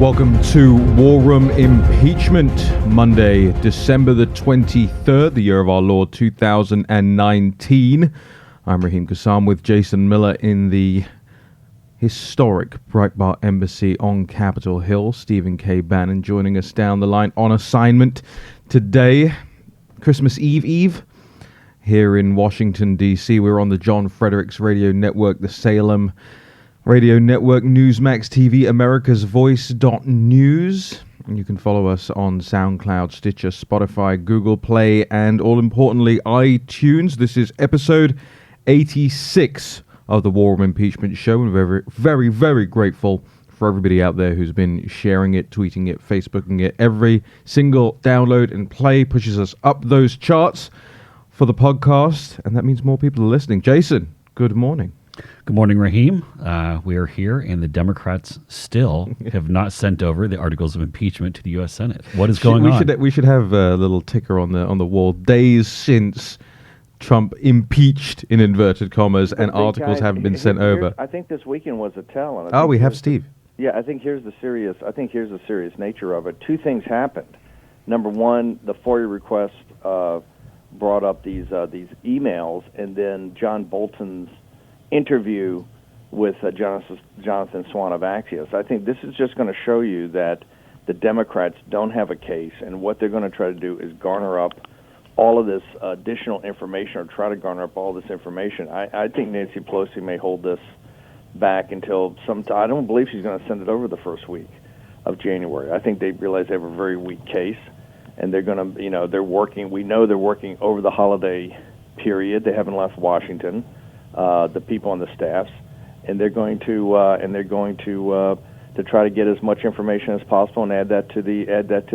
Welcome to War Room Impeachment, Monday, December the 23rd, the year of our Lord 2019. I'm Raheem Kassam with Jason Miller in the historic Breitbart Embassy on Capitol Hill. Stephen K. Bannon joining us down the line on assignment today, Christmas Eve, here in Washington, D.C. We're on the John Fredericks Radio Network, the Salem Radio Network, Newsmax TV, America's Voice.news. You can follow us on SoundCloud, Stitcher, Spotify, Google Play, and all importantly, iTunes. This is episode 86 of the War Room Impeachment Show, and we're very, very grateful for everybody out there who's been sharing it, tweeting it, Facebooking it. Every single download and play pushes us up those charts for the podcast, and that means more people are listening. Jason, good morning. Good morning, Raheem. We are here, and the Democrats still have not sent over the articles of impeachment to the U.S. Senate. What is going on? We should have a little ticker on the wall. Days since Trump impeached, in inverted commas, and articles haven't been sent over. I think this weekend was a tell. And we have Steve. Yeah, I think here's the serious nature of it. Two things happened. Number one, the FOIA request brought up these emails, and then John Bolton's interview with Jonathan Swan of Axios. I think this is just going to show you that the Democrats don't have a case, and what they're going to try to do is garner up all of this additional information, or try to garner up all this information. I think Nancy Pelosi may hold this back until I don't believe she's going to send it over the first week of January. I think they realize they have a very weak case, and they're going to, they're working. We know they're working over the holiday period. They haven't left Washington. The people on the staffs, and they're going to try to get as much information as possible and add that to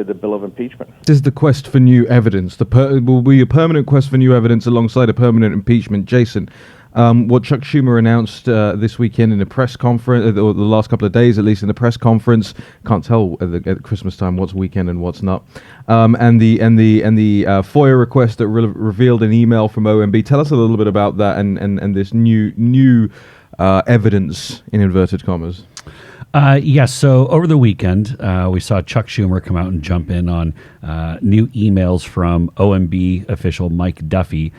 the bill of impeachment. This is the quest for new evidence. Will be a permanent quest for new evidence alongside a permanent impeachment. Jason, what Chuck Schumer announced this weekend in a press conference, or the last couple of days at least in the press conference, can't tell at Christmas time what's weekend and what's not. And the FOIA request that revealed an email from OMB. Tell us a little bit about that and this new evidence in inverted commas. Yes, so over the weekend, we saw Chuck Schumer come out and jump in on new emails from OMB official Mike Duffy,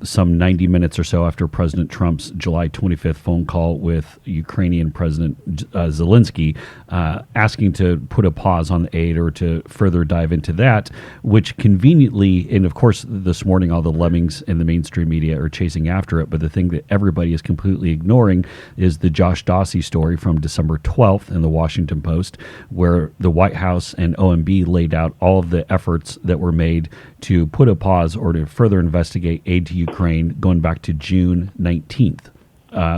some 90 minutes or so after President Trump's July 25th phone call with Ukrainian President Zelensky, asking to put a pause on the aid or to further dive into that, which conveniently, and of course this morning all the lemmings in the mainstream media are chasing after it, but the thing that everybody is completely ignoring is the Josh Dawsey story from December 12th in the Washington Post, where the White House and OMB laid out all of the efforts that were made to put a pause or to further investigate aid to Ukraine going back to June 19th.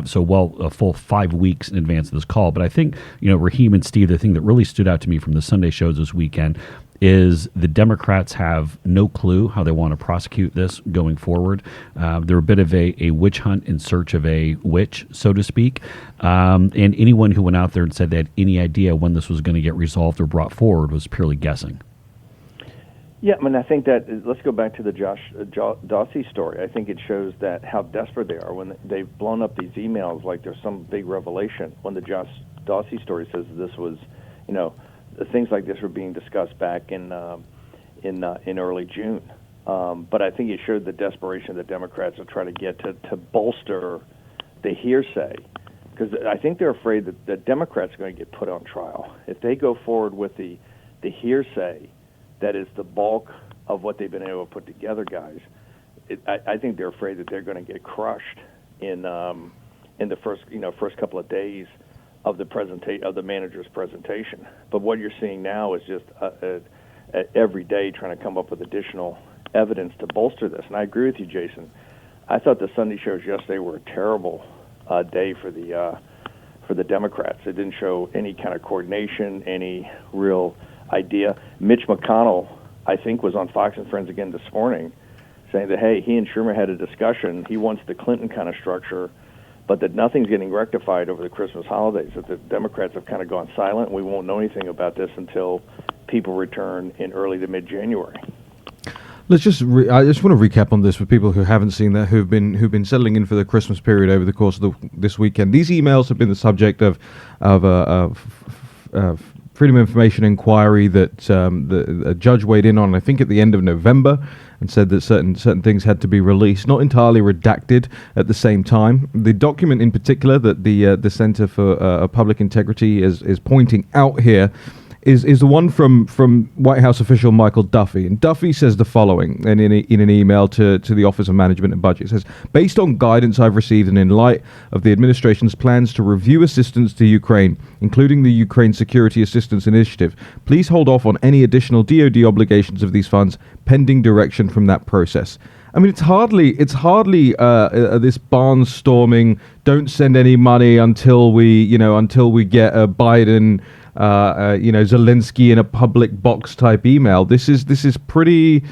So a full 5 weeks in advance of this call. But I think, Raheem and Steve, the thing that really stood out to me from the Sunday shows this weekend is the Democrats have no clue how they want to prosecute this going forward. They're a bit of a witch hunt in search of a witch, so to speak. And anyone who went out there and said they had any idea when this was going to get resolved or brought forward was purely guessing. Yeah, I think that, let's go back to the Josh Dawsey story. I think it shows that how desperate they are when they've blown up these emails like there's some big revelation. When the Josh Dawsey story says this was, things like this were being discussed back in early June. But I think it showed the desperation the Democrats are trying to get to bolster the hearsay, because I think they're afraid that the Democrats are going to get put on trial if they go forward with the hearsay that is the bulk of what they've been able to put together, guys. I think they're afraid that they're going to get crushed in the first couple of days of the manager's presentation. But what you're seeing now is just every day trying to come up with additional evidence to bolster this. And I agree with you, Jason. I thought the Sunday shows yesterday were a terrible day for the Democrats. It didn't show any kind of coordination, any real idea. Mitch McConnell, I think, was on Fox and Friends again this morning, saying that, hey, he and Schumer had a discussion. He wants the Clinton kind of structure, but that nothing's getting rectified over the Christmas holidays, that the Democrats have kind of gone silent. We won't know anything about this until people return in early to mid-January. Let's just. I just want to recap on this for people who haven't seen that, who've been settling in for the Christmas period over the course of this weekend. These emails have been the subject of Freedom of Information inquiry that the judge weighed in on, I think, at the end of November, and said that certain things had to be released, not entirely redacted at the same time. The document in particular that the Center for Public Integrity is pointing out here is the one from White House official Michael Duffy. And Duffy says the following in an email to the Office of Management and Budget. It says, based on guidance I've received and in light of the administration's plans to review assistance to Ukraine, including the Ukraine Security Assistance Initiative, please hold off on any additional DoD obligations of these funds pending direction from that process. I mean, it's hardly this barnstorming, don't send any money until we get a Biden, Zelensky in a public box type email. This is pretty,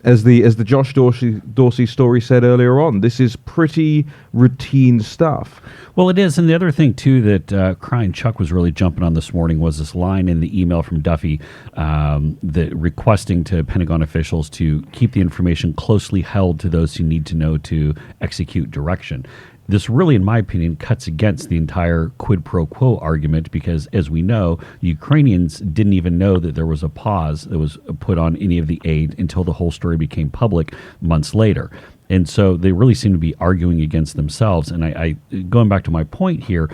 as the Josh Dorsey story said earlier on, this is pretty routine stuff. Well, it is. And the other thing, too, that Crying Chuck was really jumping on this morning was this line in the email from Duffy that requesting to Pentagon officials to keep the information closely held to those who need to know to execute direction. This really, in my opinion, cuts against the entire quid pro quo argument because, as we know, Ukrainians didn't even know that there was a pause that was put on any of the aid until the whole story became public months later. And so they really seem to be arguing against themselves. And I going back to my point here,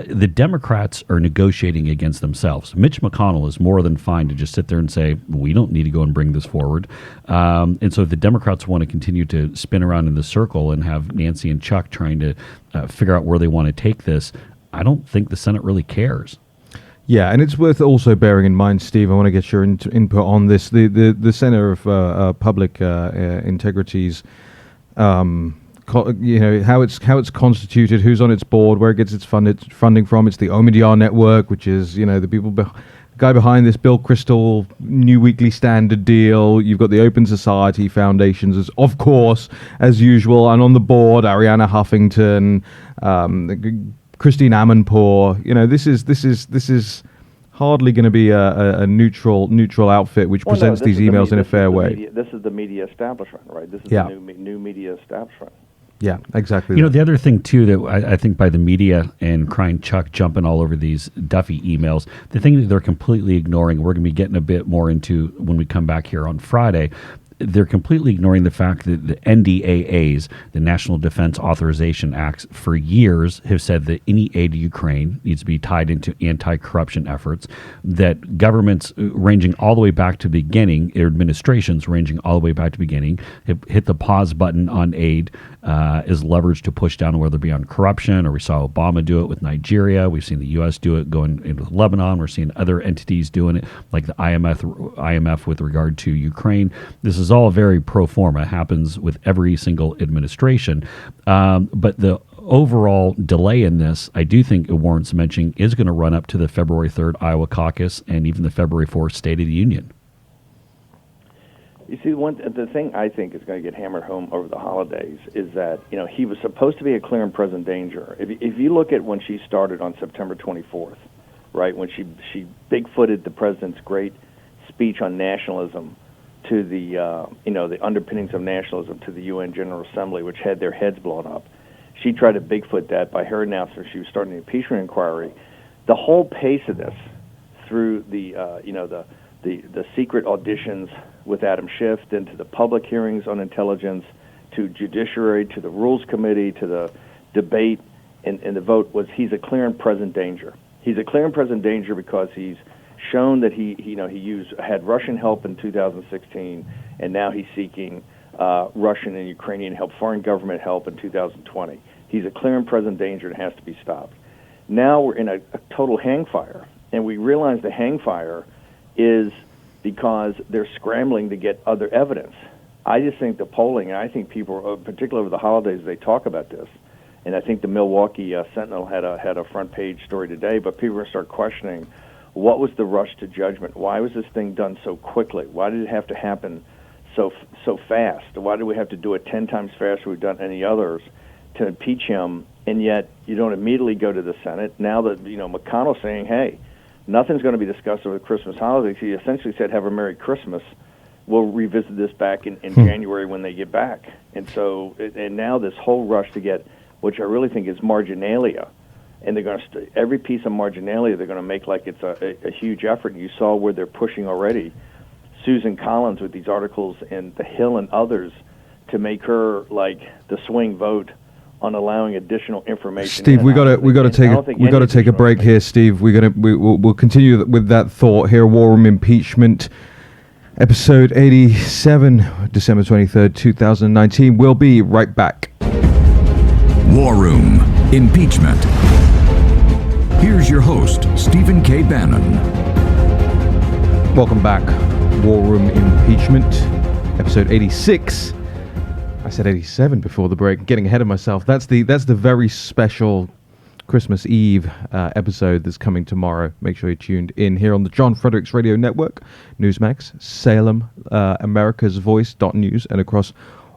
the Democrats are negotiating against themselves. Mitch McConnell is more than fine to just sit there and say, we don't need to go and bring this forward. And so if the Democrats want to continue to spin around in the circle and have Nancy and Chuck trying to figure out where they want to take this, I don't think the Senate really cares. Yeah, and it's worth also bearing in mind, Steve, I want to get your input on this. The Center of Public Integrity's how it's constituted, who's on its board, where it gets its funding from. It's the Omidyar Network, which is the guy behind this Bill Kristol New Weekly Standard deal. You've got the Open Society Foundations, of course, as usual, and on the board, Arianna Huffington, Christine Amanpour. This is hardly going to be a neutral outfit which presents these emails in a fair way. This is the media establishment, right? This is the new media establishment. Yeah, exactly. The other thing, too, that I think by the media and Crying Chuck jumping all over these Duffy emails, the thing that they're completely ignoring, we're going to be getting a bit more into when we come back here on Friday, they're completely ignoring the fact that the NDAAs, the National Defense Authorization Acts, for years have said that any aid to Ukraine needs to be tied into anti-corruption efforts, that governments ranging all the way back to the beginning, administrations ranging all the way back to the beginning, have hit the pause button on aid as leverage to push down, whether it be on corruption, or we saw Obama do it with Nigeria. We've seen the U.S. do it going into Lebanon. We're seeing other entities doing it, like the IMF with regard to Ukraine. This is all very pro forma. It happens with every single administration. But the overall delay in this, I do think it warrants mentioning, is going to run up to the February 3rd Iowa caucus and even the February 4th State of the Union. You see, the thing I think is going to get hammered home over the holidays is that, he was supposed to be a clear and present danger. If you look at when she started on September 24th, right, when she big-footed the president's great speech on nationalism to the underpinnings of nationalism to the UN General Assembly, which had their heads blown up, she tried to bigfoot that by her announcement she was starting the impeachment inquiry. The whole pace of this, through the secret auditions with Adam Schiff, then to the public hearings on intelligence, to judiciary, to the rules committee, to the debate and the vote, was he's a clear and present danger. He's a clear and present danger because he's shown that he had Russian help in 2016, and now he's seeking Russian and Ukrainian help, foreign government help in 2020. He's a clear and present danger and has to be stopped. Now we're in a total hangfire, and we realize the hangfire is because they're scrambling to get other evidence. I just think the polling, and I think people, particularly over the holidays, they talk about this. And I think the Milwaukee Sentinel had a front page story today, but people are going to start questioning, what was the rush to judgment? Why was this thing done so quickly? Why did it have to happen so fast? Why did we have to do it 10 times faster than we've done any others to impeach him? And yet you don't immediately go to the Senate. Now that McConnell's saying, hey, nothing's going to be discussed over the Christmas holidays. He essentially said, have a Merry Christmas. We'll revisit this back in January when they get back. And so, and now this whole rush to get, which I really think is marginalia, and they're going to every piece of marginality they're going to make like it's a huge effort. You saw where they're pushing already Susan Collins with these articles in The Hill and others to make her like the swing vote on allowing additional information. Steve, we got to take a break here, Steve. We'll continue with that thought here. War Room Impeachment, episode 87, December 23rd, 2019. We'll be right back. War Room Impeachment. Here's your host, Stephen K. Bannon. Welcome back. War Room Impeachment, episode 86. I said 87 before the break. Getting ahead of myself. That's the very special Christmas Eve episode that's coming tomorrow. Make sure you're tuned in here on the John Fredericks Radio Network, Newsmax, Salem, America's Voice.news, and across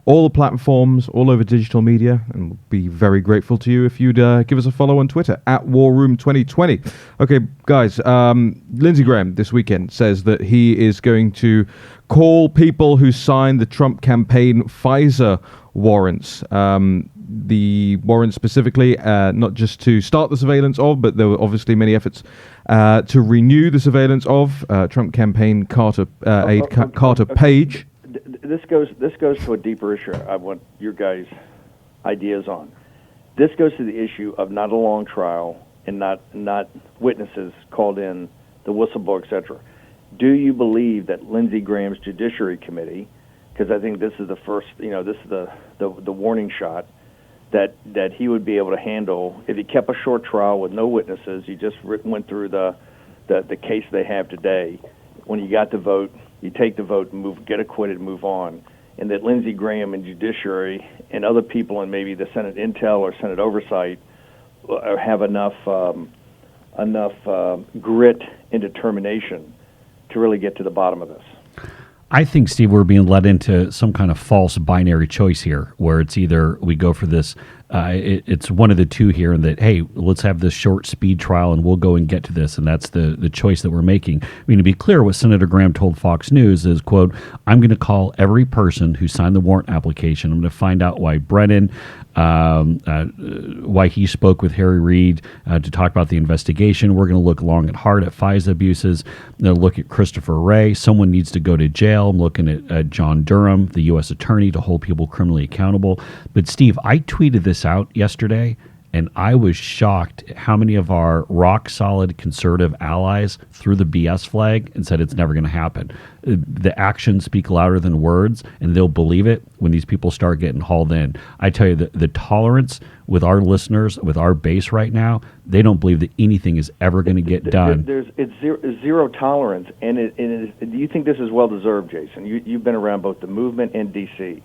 all the platforms, all over digital media. And we'll be very grateful to you if you'd give us a follow on Twitter at WarRoom2020. Okay, guys, Lindsey Graham this weekend says that he is going to call people who signed the Trump campaign FISA warrants. The warrants specifically, not just to start the surveillance of, but there were obviously many efforts to renew the surveillance of Trump campaign Carter Page. This goes to a deeper issue I want your guys' ideas on. This goes to the issue of not a long trial and not witnesses called in, the whistleblower, etc. Do you believe that Lindsey Graham's Judiciary Committee, because I think this is the first, this is the warning shot, that he would be able to handle if he kept a short trial with no witnesses? You just went through the case they have today. When you got the vote, you take the vote, get acquitted, and move on. And that Lindsey Graham and Judiciary and other people in maybe the Senate Intel or Senate Oversight have enough grit and determination to really get to the bottom of this. I think, Steve, we're being led into some kind of false binary choice here, where it's either we go for this, it's one of the two here, and that, hey, let's have this short speed trial and we'll go and get to this, and that's the choice that we're making. I mean, to be clear, what Senator Graham told Fox News is, quote, I'm going to call every person who signed the warrant application. I'm going to find out why Brennan, why he spoke with Harry Reid to talk about the investigation. We're going to look long and hard at FISA abuses. Look at Christopher Wray. Someone needs to go to jail. I'm looking at John Durham, the U.S. attorney, to hold people criminally accountable. But, Steve, I tweeted this out yesterday, and I was shocked at how many of our rock-solid conservative allies threw the BS flag and said it's never going to happen. The actions speak louder than words, and they'll believe it when these people start getting hauled in. I tell you, the tolerance with our listeners, with our base right now, they don't believe that anything is ever going to get done. It's zero tolerance, and do you think this is well-deserved, Jason? You've been around both the movement and D.C.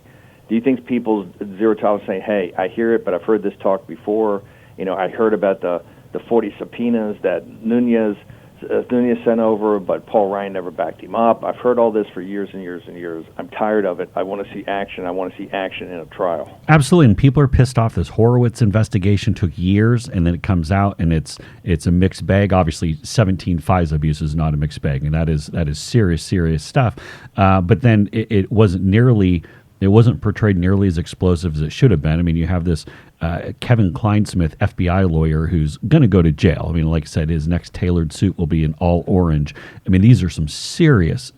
Do you think people's zero tolerance saying, hey, I hear it, but I've heard this talk before. I heard about the 40 subpoenas that Nunez sent over, but Paul Ryan never backed him up. I've heard all this for years and years and years. I'm tired of it. I want to see action. I want to see action in a trial. Absolutely, and people are pissed off. This Horowitz investigation took years, and then it comes out, and it's a mixed bag. Obviously, 17 FISA abuse is not a mixed bag, and that is serious stuff. But then it wasn't portrayed nearly as explosive as it should have been. I mean, you have this Kevin Kleinsmith, FBI lawyer, who's going to go to jail. I mean, like I said, his next tailored suit will be in all orange. I mean, these are some serious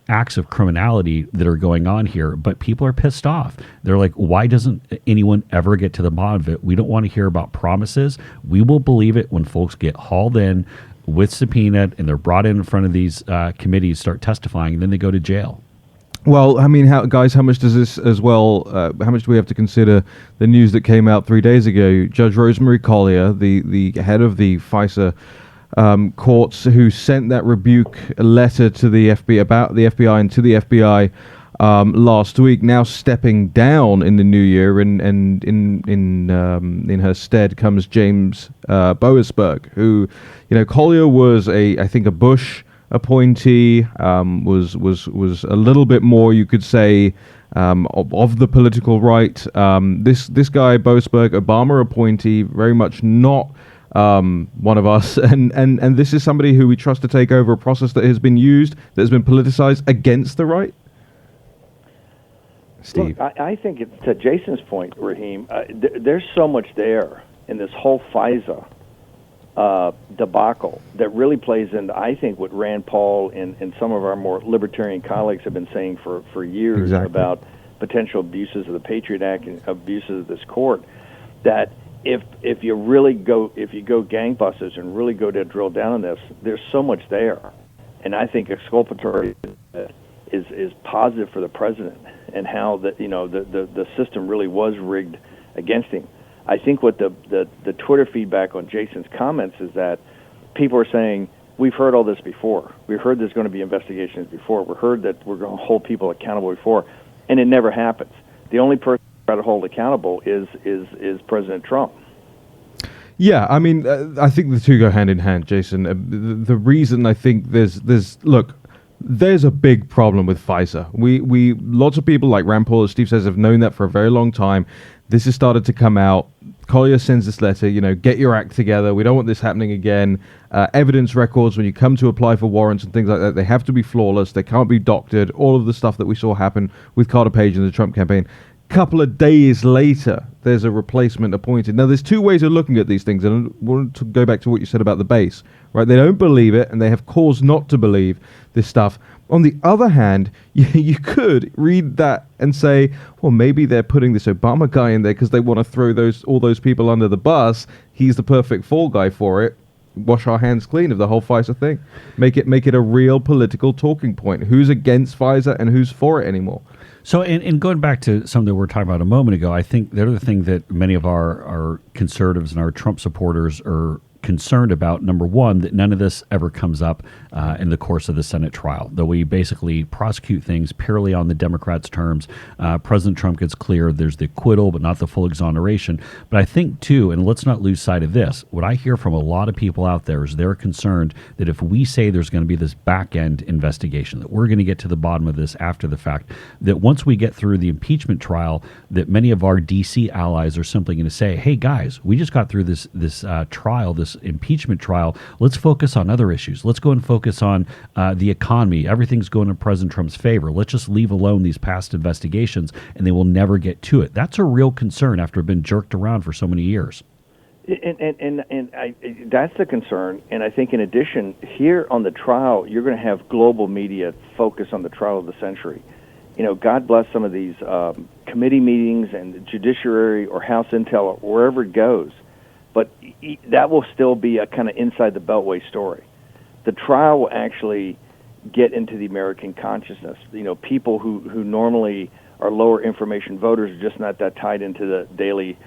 acts of criminality that are going on here, but people are pissed off. They're like, why doesn't anyone ever get to the bottom of it? We don't want to hear about promises. We will believe it when folks get hauled in with subpoenaed and they're brought in front of these committees, start testifying, and then they go to jail. Well, I mean, how much does this as well, how much do we have to consider the news that came out 3 days ago? Judge Rosemary Collier, the head of the FISA courts, who sent that rebuke letter to the FBI, about the FBI and to the FBI last week, now stepping down in the new year, and in her stead comes James Boasberg, who, Collier was I think a Bush appointee, was a little bit more, you could say, of the political right. This guy Boasberg, Obama appointee, very much not one of us, and this is somebody who we trust to take over a process that has been used, that has been politicized against the right. Steve, look, I think to Jason's point, Raheem, there's so much there in this whole FISA debacle that really plays into, I think, what Rand Paul and some of our more libertarian colleagues have been saying for years about potential abuses of the Patriot Act and abuses of this court. That if you go gangbusters and really go to drill down on this, there's so much there, and I think exculpatory is positive for the president and how the system really was rigged against him. I think what the Twitter feedback on Jason's comments is that people are saying, we've heard all this before. We've heard there's going to be investigations before. We've heard that we're going to hold people accountable before, and it never happens. The only person try to hold accountable is President Trump. Yeah, I mean, I think the two go hand in hand, Jason. The reason I think there's a big problem with FISA. We lots of people like Rand Paul, as Steve says, have known that for a very long time. This has started to come out. Collier sends this letter, get your act together. We don't want this happening again. Evidence records, when you come to apply for warrants and things like that, they have to be flawless. They can't be doctored. All of the stuff that we saw happen with Carter Page and the Trump campaign. Couple of days later, there's a replacement appointed. Now, there's two ways of looking at these things, and I want to go back to what you said about the base, right? They don't believe it, and they have cause not to believe this stuff. On the other hand, you could read that and say, well, maybe they're putting this Obama guy in there because they want to throw all those people under the bus. He's the perfect fall guy for it. Wash our hands clean of the whole FISA thing. Make it a real political talking point. Who's against FISA and who's for it anymore? So, in going back to something we were talking about a moment ago, I think the other thing that many of our conservatives and our Trump supporters are concerned about, number one, that none of this ever comes up in the course of the Senate trial, that we basically prosecute things purely on the Democrats' terms. President Trump gets clear, there's the acquittal, but not the full exoneration. But I think, too, and let's not lose sight of this, what I hear from a lot of people out there is they're concerned that if we say there's going to be this back-end investigation, that we're going to get to the bottom of this after the fact, that once we get through the impeachment trial, that many of our D.C. allies are simply going to say, hey, guys, we just got through this trial, this impeachment trial. Let's focus on other issues. Let's go and focus on the economy. Everything's going in President Trump's favor. Let's just leave alone these past investigations, and they will never get to it. That's a real concern after being jerked around for so many years. That's the concern. And I think in addition, here on the trial, you're going to have global media focus on the trial of the century. God bless some of these committee meetings and the judiciary or House Intel or wherever it goes. But that will still be a kind of inside the Beltway story. The trial will actually get into the American consciousness. People who normally are lower information voters are just not that tied into the daily,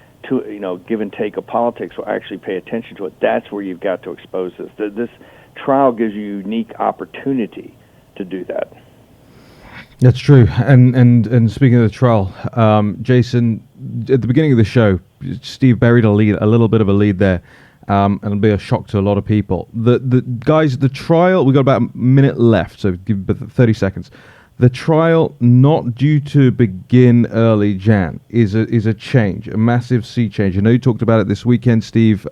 give and take of politics will actually pay attention to it. That's where you've got to expose this. This trial gives you a unique opportunity to do that. That's true. And speaking of the trial, Jason, at the beginning of the show, Steve buried a little bit of a lead there, and it'll be a shock to a lot of people. The guys, the trial, we got about a minute left, so give 30 seconds. The trial, not due to begin early Jan, is a change, a massive sea change. I know you talked about it this weekend, Steve,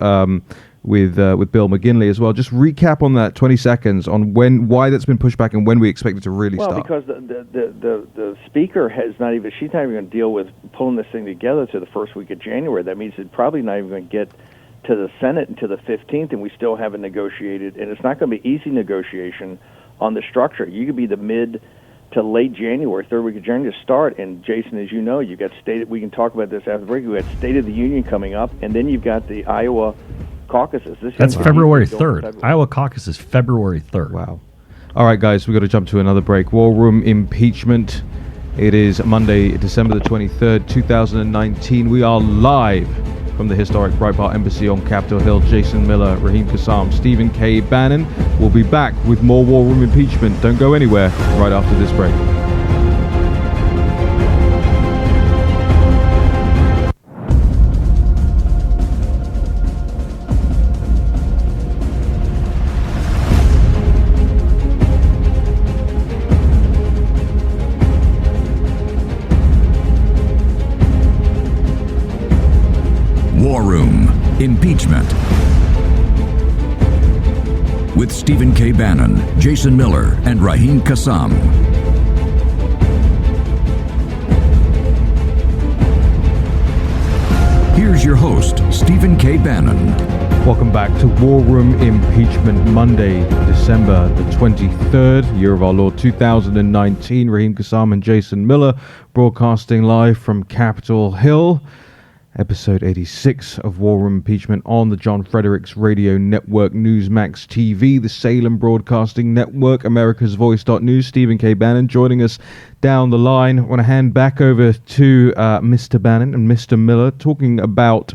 with Bill McGinley as well. Just recap on that, 20 seconds, on why that's been pushed back and when we expect it to really start. Well, because the speaker she's not even going to deal with pulling this thing together to the first week of January. That means it's probably not even going to get to the Senate until the 15th, and we still haven't negotiated. And it's not going to be easy negotiation on the structure. You could be the mid to late January, third week of January to start. And Jason, as you know, you got we can talk about this after the break. We got State of the Union coming up, and then you've got the Iowa caucuses. That's February 3rd. Iowa caucus is February 3rd. Wow. All right, guys, we've got to jump to another break. War Room Impeachment. It is Monday, December the 23rd, 2019. We are live from the historic Breitbart Embassy on Capitol Hill. Jason Miller, Raheem Kassam, Stephen K. Bannon. We'll be back with more War Room Impeachment. Don't go anywhere right after this break. War Room Impeachment with Stephen K. Bannon, Jason Miller, and Raheem Kassam. Here's your host, Stephen K. Bannon. Welcome back to War Room Impeachment Monday, December the 23rd, year of our Lord 2019. Raheem Kassam and Jason Miller broadcasting live from Capitol Hill. Episode 86 of War Room Impeachment on the John Fredericks Radio Network, Newsmax TV, the Salem Broadcasting Network, America's Voice.news. Stephen K. Bannon joining us down the line. I want to hand back over to Mr. Bannon and Mr. Miller talking about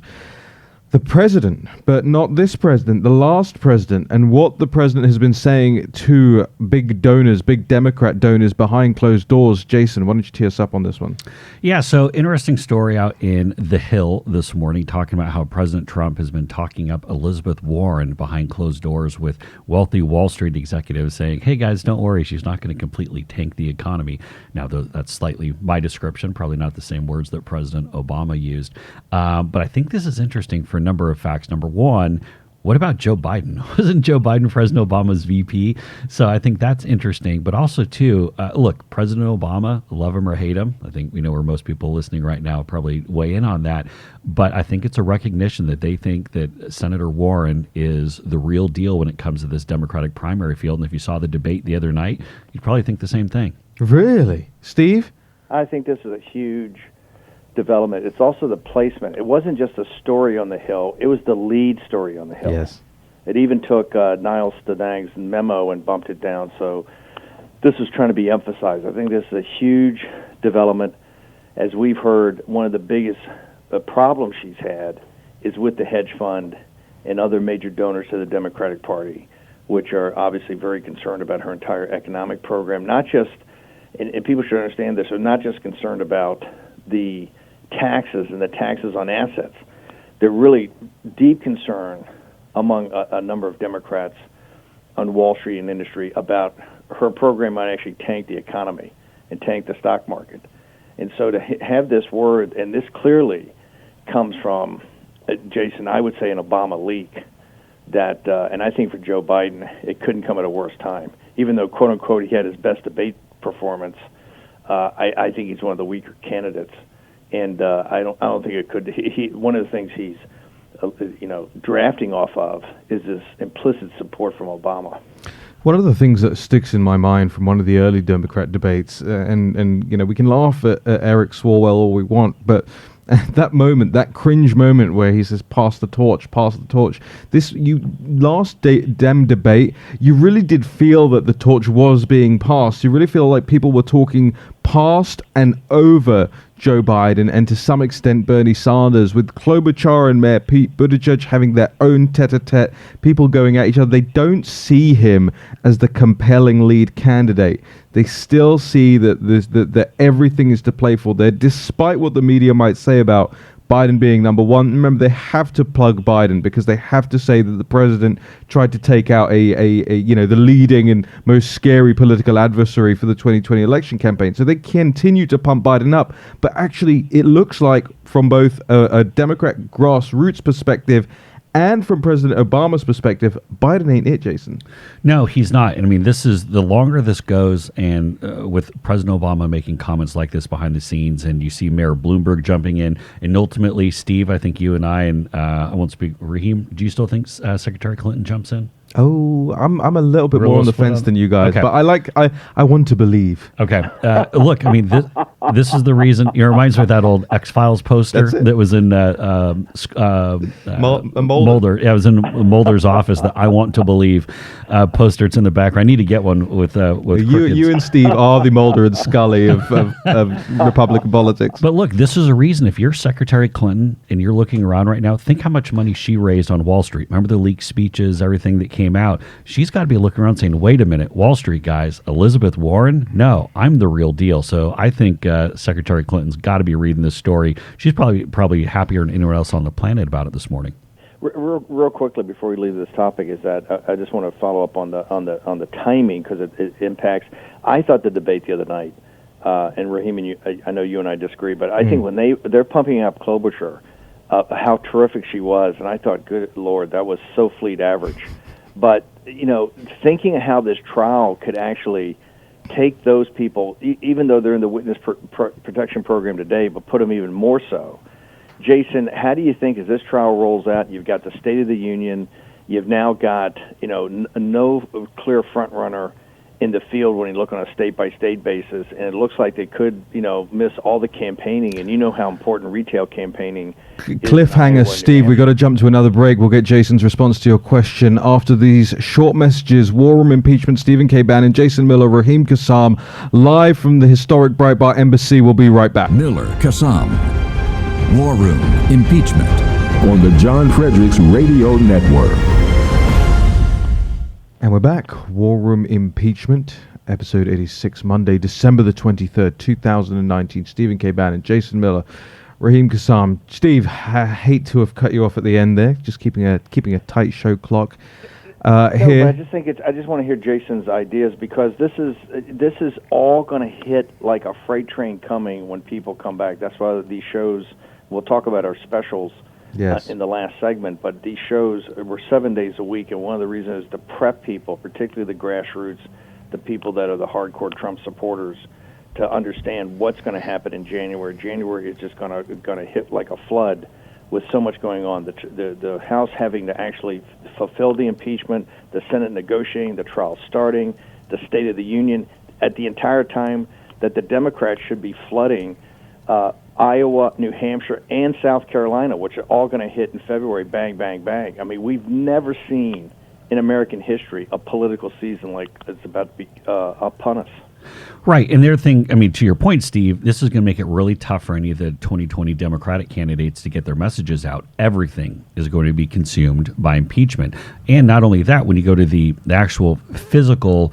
the president, but not this president, the last president, and what the president has been saying to big donors, big Democrat donors behind closed doors. Jason, why don't you tee us up on this one? Yeah, so interesting story out in The Hill this morning talking about how President Trump has been talking up Elizabeth Warren behind closed doors with wealthy Wall Street executives saying, hey guys, don't worry, she's not going to completely tank the economy. Now, that's slightly my description, probably not the same words that President Obama used. But I think this is interesting for a number of facts. Number one, what about Joe Biden? Wasn't Joe Biden President Obama's VP? So I think that's interesting. But also, too, look, President Obama, love him or hate him. I think we know where most people listening right now probably weigh in on that. But I think it's a recognition that they think that Senator Warren is the real deal when it comes to this Democratic primary field. And if you saw the debate the other night, you'd probably think the same thing. Really? Steve? I think this is a huge development. It's also the placement. It wasn't just a story on the Hill. It was the lead story on the Hill. Yes. It even took Niall Stenag's memo and bumped it down. So this is trying to be emphasized. I think this is a huge development. As we've heard, one of the biggest problems she's had is with the hedge fund and other major donors to the Democratic Party, which are obviously very concerned about her entire economic program. Not just, and people should understand this, are not just concerned about the taxes and the taxes on assets. They're really deep concern among a number of Democrats on Wall Street and industry about her program might actually tank the economy and tank the stock market. And so to have this word, and this clearly comes from, Jason, I would say an Obama leak, that, and I think for Joe Biden, it couldn't come at a worse time. Even though, quote unquote, he had his best debate performance, I think he's one of the weaker candidates. And I don't think it could. One of the things he's, drafting off of is this implicit support from Obama. One of the things that sticks in my mind from one of the early Democrat debates, and we can laugh at Eric Swalwell all we want, but at that moment, that cringe moment where he says, pass the torch, last Dem debate, you really did feel that the torch was being passed. You really feel like people were talking past and over Joe Biden and to some extent Bernie Sanders, with Klobuchar and Mayor Pete Buttigieg having their own tete-a-tete, people going at each other. They don't see him as the compelling lead candidate. They still see that everything is to play for there, despite what the media might say about Biden being number one. Remember, they have to plug Biden because they have to say that the president tried to take out the leading and most scary political adversary for the 2020 election campaign. So they continue to pump Biden up. But actually, it looks like from both a Democrat grassroots perspective and from President Obama's perspective, Biden ain't it, Jason. No, he's not. And I mean, this is the longer this goes, and with President Obama making comments like this behind the scenes, and you see Mayor Bloomberg jumping in, and ultimately, Steve, I think you and I won't speak, Raheem, do you still think Secretary Clinton jumps in? Oh, I'm a little bit more on the fence than you guys, okay. But I want to believe. Okay, look, I mean, this is the reason. It reminds me of that old X-Files poster that was in Mulder. Yeah, it was in Mulder's office. That I want to believe poster. It's in the background. I need to get one with you and Steve are the Mulder and Scully of Republican politics. But look, this is a reason. If you're Secretary Clinton and you're looking around right now, think how much money she raised on Wall Street. Remember the leaked speeches, everything that came out. She's got to be looking around saying, wait a minute, Wall Street guys, Elizabeth Warren? No, I'm the real deal. So I think Secretary Clinton's got to be reading this story. She's probably happier than anyone else on the planet about it this morning. Real quickly before we leave this topic is that I just want to follow up on the timing because it impacts. I thought the debate the other night, and Raheem and you, I know you and I disagree, but I think when they're pumping up Klobuchar, how terrific she was, and I thought, good Lord, that was so fleet average. But, thinking of how this trial could actually take those people, even though they're in the witness protection program today, but put them even more so, Jason, how do you think as this trial rolls out, you've got the State of the Union, you've now got, no clear front runner in the field when you look on a state-by-state basis, and it looks like they could, miss all the campaigning, and you know how important retail campaigning is. Cliffhanger, Steve, we've got to jump to another break. We'll get Jason's response to your question after these short messages. War Room Impeachment, Stephen K. Bannon, Jason Miller, Raheem Kassam, live from the historic Breitbart Embassy. We'll be right back. Miller, Kassam. War Room Impeachment. On the John Fredericks Radio Network. And we're back. War Room Impeachment, episode 86, Monday, December the 23rd, 2019. Stephen K. Bannon, Jason Miller, Raheem Kassam. Steve, I hate to have cut you off at the end there, just keeping a tight show clock. Here. But I just want to hear Jason's ideas, because this is all going to hit like a freight train coming when people come back. That's why these shows, we'll talk about our specials. Yes. In the last segment, but these shows were 7 days a week, and one of the reasons is to prep people, particularly the grassroots, the people that are the hardcore Trump supporters, to understand what's going to happen in January. January is just going to hit like a flood with so much going on. The House having to actually fulfill the impeachment, the Senate negotiating, the trial starting, the State of the Union, at the entire time that the Democrats should be flooding Iowa, New Hampshire, and South Carolina, which are all going to hit in February, bang, bang, bang. I mean, we've never seen in American history a political season like it's about to be upon us. Right. And the other thing, to your point, Steve, this is going to make it really tough for any of the 2020 Democratic candidates to get their messages out. Everything is going to be consumed by impeachment. And not only that, when you go to the actual physical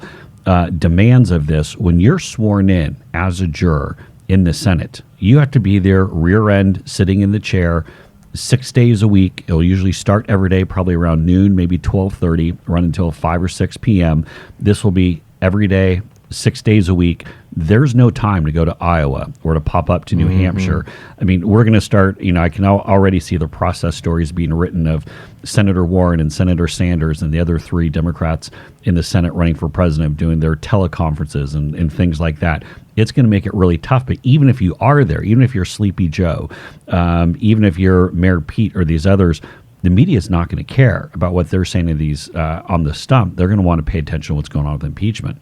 demands of this, when you're sworn in as a juror in the Senate, you have to be there rear end, sitting in the chair 6 days a week. It'll usually start every day, probably around noon, maybe 12:30, run until 5 or 6 p.m. This will be every day, 6 days a week. There's no time to go to Iowa or to pop up to New Hampshire. We're going to start, I can already see the process stories being written of Senator Warren and Senator Sanders and the other three Democrats in the Senate running for president doing their teleconferences and things like that. It's going to make it really tough. But even if you are there, even if you're Sleepy Joe, even if you're Mayor Pete or these others, the media is not going to care about what they're saying to these on the stump. They're going to want to pay attention to what's going on with impeachment.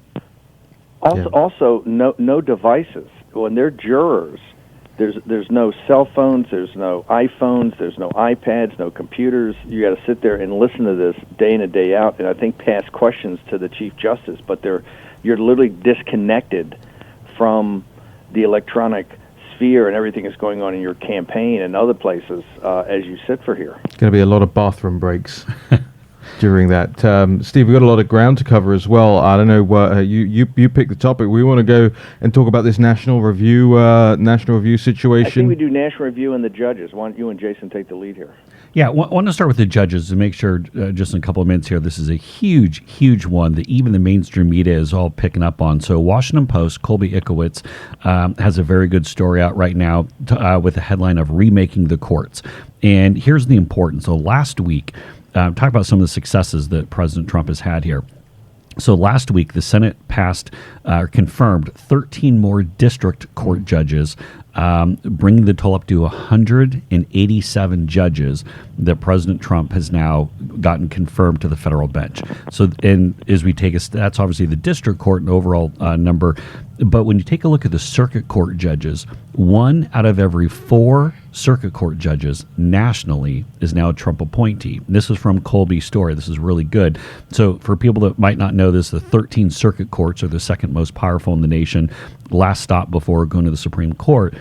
Also, no devices. When they're jurors, there's no cell phones, there's no iPhones, there's no iPads, no computers. You got to sit there and listen to this day in and day out, and I think pass questions to the Chief Justice. But you're literally disconnected from the electronic sphere and everything that's going on in your campaign and other places as you sit for here. It's going to be a lot of bathroom breaks. During that, Steve, we've got a lot of ground to cover as well. I don't know, you pick the topic. We want to go and talk about this national review situation. I think we do national review and the judges. Why don't you and Jason take the lead here? Yeah, I want to start with the judges to make sure, just in a couple of minutes here, this is a huge, huge one that even the mainstream media is all picking up on. So Washington Post, Colby Ickowitz, has a very good story out right now with the headline of Remaking the Courts. And here's the importance. So last week, talk about some of the successes that President Trump has had here. So last week, the Senate confirmed 13 more district court judges, bringing the total up to 187 judges that President Trump has now gotten confirmed to the federal bench. So, and as we take that's obviously the district court and overall number. But when you take a look at the circuit court judges, 1 out of every 4 circuit court judges nationally is now a Trump appointee. And this is from Colby's story. This is really good. So for people that might not know this, the 13 circuit courts are the second most powerful in the nation, last stop before going to the Supreme Court.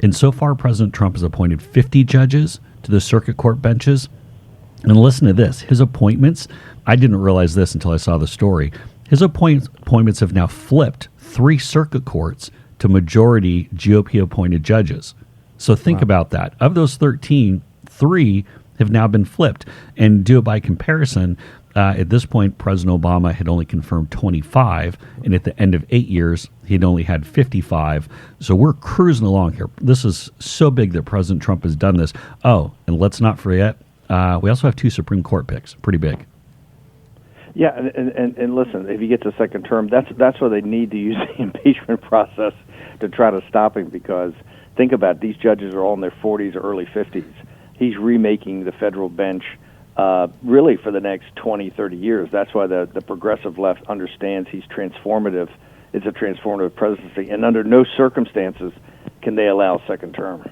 And so far, President Trump has appointed 50 judges to the circuit court benches. And listen to this. His appointments, I didn't realize this until I saw the story. His appointments have now flipped 3 circuit courts to majority GOP-appointed judges. So think about that. Of those 13, 3 have now been flipped. And do it by comparison, at this point, President Obama had only confirmed 25, and at the end of 8 years, he'd only had 55. So we're cruising along here. This is so big that President Trump has done this. Oh, and let's not forget, we also have 2 Supreme Court picks. Pretty big. Yeah, and listen, if he gets a second term, that's why they need to use the impeachment process to try to stop him, because think about it, these judges are all in their 40s or early 50s. He's remaking the federal bench really for the next 20, 30 years. That's why the progressive left understands he's transformative. It's a transformative presidency, and under no circumstances can they allow a second term.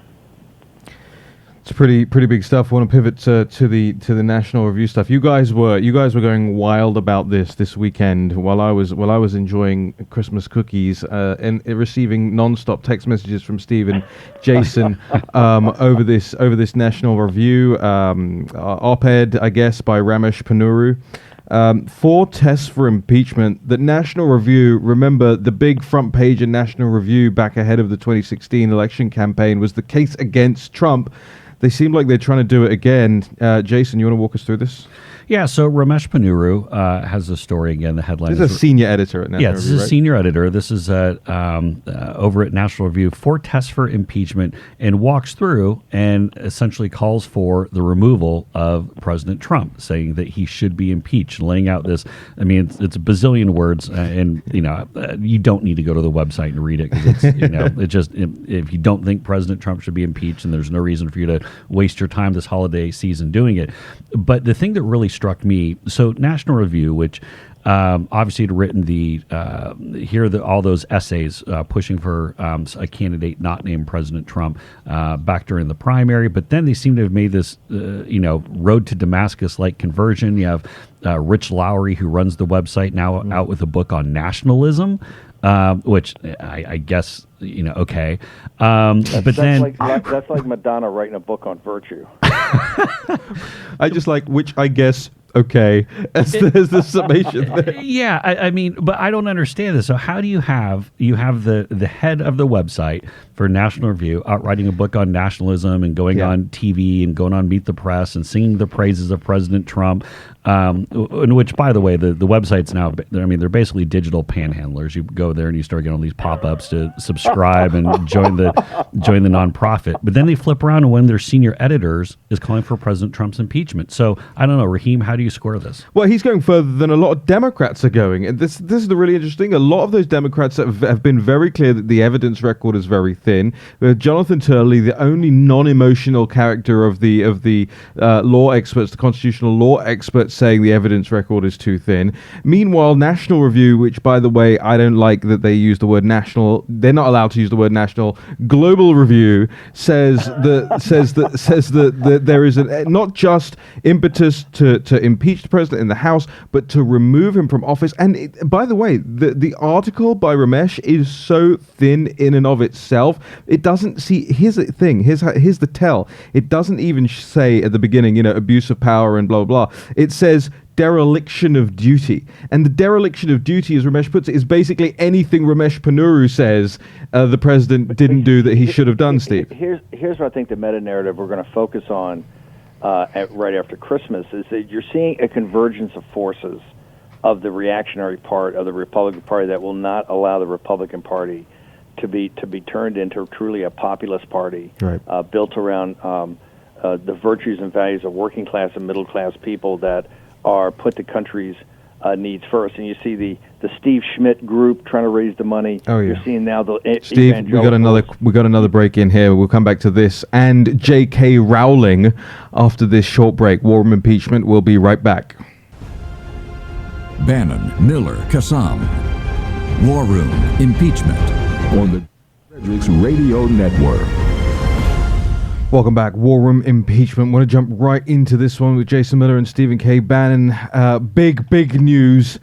It's pretty big stuff. I want to pivot to the National Review stuff. You guys were going wild about this weekend while I was enjoying Christmas cookies and receiving non-stop text messages from Steve and Jason over this National Review op-ed, I guess, by Ramesh Ponnuru. 4 tests for impeachment. The National Review, remember the big front page in National Review back ahead of the 2016 election campaign was the case against Trump. They seem like they're trying to do it again. Jason, you want to walk us through this? Yeah, so Ramesh Ponnuru has a story again. The headline is a senior editor at National Review. Yeah, this is a senior editor. This is over at National Review, 4 tests for impeachment, and walks through and essentially calls for the removal of President Trump, saying that he should be impeached, laying out this. I mean, it's a bazillion words, and you don't need to go to the website and read it because it's if you don't think President Trump should be impeached, and there's no reason for you to waste your time this holiday season doing it. But the thing that really struck me, so National Review, which obviously had written all those essays pushing for a candidate not named President Trump back during the primary, but then they seem to have made this road to Damascus-like conversion. You have Rich Lowry, who runs the website, now out with a book on nationalism, which I guess okay, but that's like Madonna writing a book on virtue. I just like, which I guess okay as the summation there. Yeah, I mean, but I don't understand this. So how do you have the head of the website for National Review out writing a book on nationalism and going on TV and going on Meet the Press and singing the praises of President Trump, in which, by the way, the website's now, I mean, they're basically digital panhandlers. You go there and you start getting all these pop-ups to subscribe and join the nonprofit. But then they flip around and one of their senior editors is calling for President Trump's impeachment. So I don't know, Raheem, how do you square this? Well, he's going further than a lot of Democrats are going. And this is the really interesting. A lot of those Democrats have been very clear that the evidence record is very thin. Jonathan Turley, the only non-emotional character of the law experts, the constitutional law experts, saying the evidence record is too thin. Meanwhile, National Review, which, by the way, I don't like that they use the word national. They're not allowed to use the word national. Global Review says that there is not just impetus to impeach the president in the House, but to remove him from office. And by the way, the article by Ramesh is so thin in and of itself. It doesn't see. Here's the thing. Here's the tell. It doesn't even say at the beginning, abuse of power and blah blah. It says dereliction of duty, and the dereliction of duty, as Ramesh puts it, is basically anything Ramesh Ponnuru says the president didn't do that he should have done. Steve, here's what I think the meta narrative we're going to focus on right after Christmas is that you're seeing a convergence of forces of the reactionary part of the Republican Party that will not allow the Republican Party to be turned into truly a populist party, right, built around the virtues and values of working class and middle class people that are put the country's needs first. And you see the Steve Schmidt group trying to raise the money. Oh yeah. You're seeing now the Steve, we got another break in here. We'll come back to this and J.K. Rowling after this short break. War Room Impeachment. We'll be right back. Bannon, Miller, Kassam. War Room Impeachment. On the Fredericks Radio Network. Welcome back. War Room Impeachment. Want to jump right into this one with Jason Miller and Stephen K. Bannon. Big news.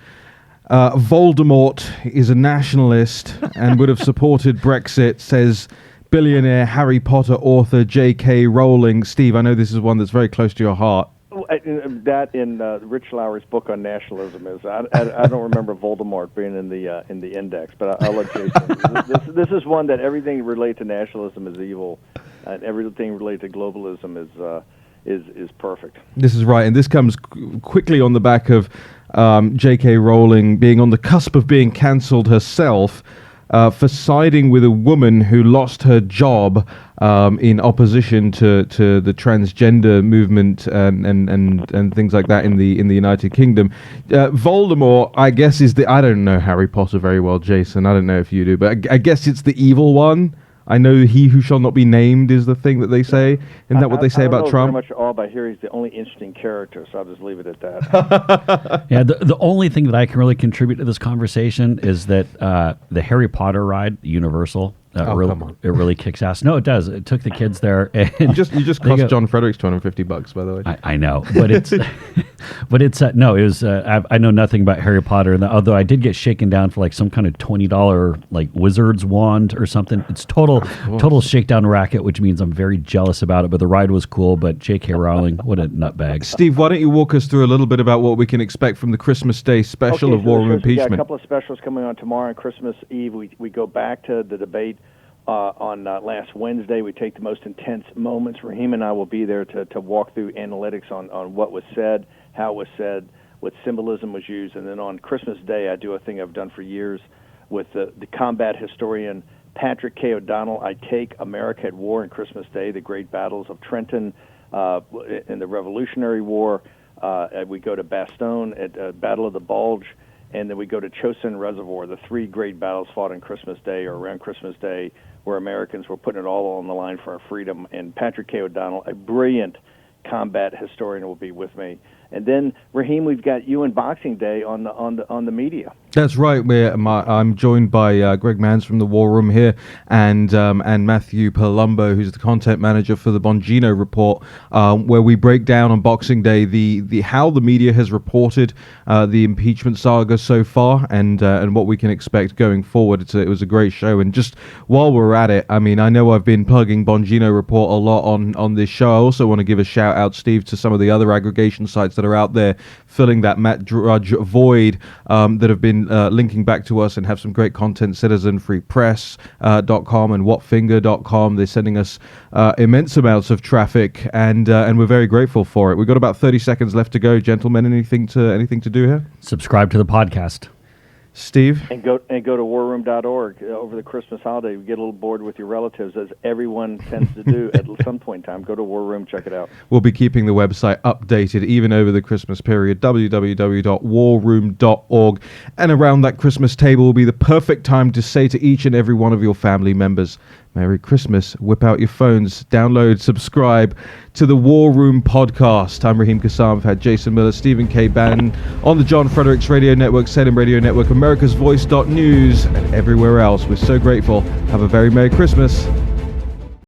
Voldemort is a nationalist and would have supported Brexit, says billionaire Harry Potter author J.K. Rowling. Steve, I know this is one that's very close to your heart. That in Rich Lowry's book on nationalism is. I don't remember Voldemort being in the index, but I'll let Jason. This is one that everything related to nationalism is evil, and everything related to globalism is perfect. This is right, and this comes quickly on the back of J.K. Rowling being on the cusp of being cancelled herself for siding with a woman who lost her job in opposition to the transgender movement and things like that in the United Kingdom. Voldemort, I guess, is I don't know Harry Potter very well, Jason. I don't know if you do, but I guess it's the evil one. I know he who shall not be named is the thing that they say. Isn't that what they say about Trump? I don't know very much at all, but I hear he's the only interesting character, so I'll just leave it at that. Yeah, the only thing that I can really contribute to this conversation is that the Harry Potter ride, Universal, come on. it really kicks ass. No, it does. It took the kids there. And You just cost John Fredericks $250, by the way. I know, but it's no. It was. I know nothing about Harry Potter, and although I did get shaken down for like some kind of $20 like wizard's wand or something. It's total shakedown racket, which means I'm very jealous about it. But the ride was cool. But J.K. Rowling, what a nutbag. Steve, why don't you walk us through a little bit about what we can expect from the Christmas Day special of War Room We got Impeachment? a couple of specials coming on tomorrow on Christmas Eve. We go back to the debate on last Wednesday. We take the most intense moments. Raheem and I will be there to walk through analytics on what was said, how it was said, what symbolism was used. And then on Christmas Day, I do a thing I've done for years with the combat historian Patrick K. O'Donnell. I take America at War on Christmas Day, the great battles of Trenton in the Revolutionary War. We go to Bastogne at Battle of the Bulge, and then we go to Chosin Reservoir, the three great battles fought on Christmas Day or around Christmas Day, where Americans were putting it all on the line for our freedom. And Patrick K. O'Donnell, a brilliant combat historian, will be with me. And then, Raheem, we've got you and Boxing Day on the media. That's right. I'm joined by Greg Manns from the War Room here, and Matthew Palumbo, who's the content manager for the Bongino Report, where we break down on Boxing Day the how the media has reported the impeachment saga so far, and what we can expect going forward. It was a great show. And just while we're at it, I mean, I know I've been plugging Bongino Report a lot on this show. I also want to give a shout out, Steve, to some of the other aggregation sites that are out there filling that Matt Drudge void, that have been linking back to us and have some great content. CitizenFreePress.com and WhatFinger.com. They're sending us immense amounts of traffic, and we're very grateful for it. We've got about 30 seconds left to go, gentlemen. Anything to do here? Subscribe to the podcast. Steve? And go to warroom.org over the Christmas holiday. You get a little bored with your relatives, as everyone tends to do at some point in time. Go to War Room, check it out. We'll be keeping the website updated even over the Christmas period, www.warroom.org. And around that Christmas table will be the perfect time to say to each and every one of your family members, Merry Christmas. Whip out your phones, download, subscribe to the War Room podcast. I'm Raheem Kassam. I've had Jason Miller, Stephen K. Bannon on the John Fredericks Radio Network, Salem Radio Network, America's Voice.news, and everywhere else. We're so grateful. Have a very Merry Christmas.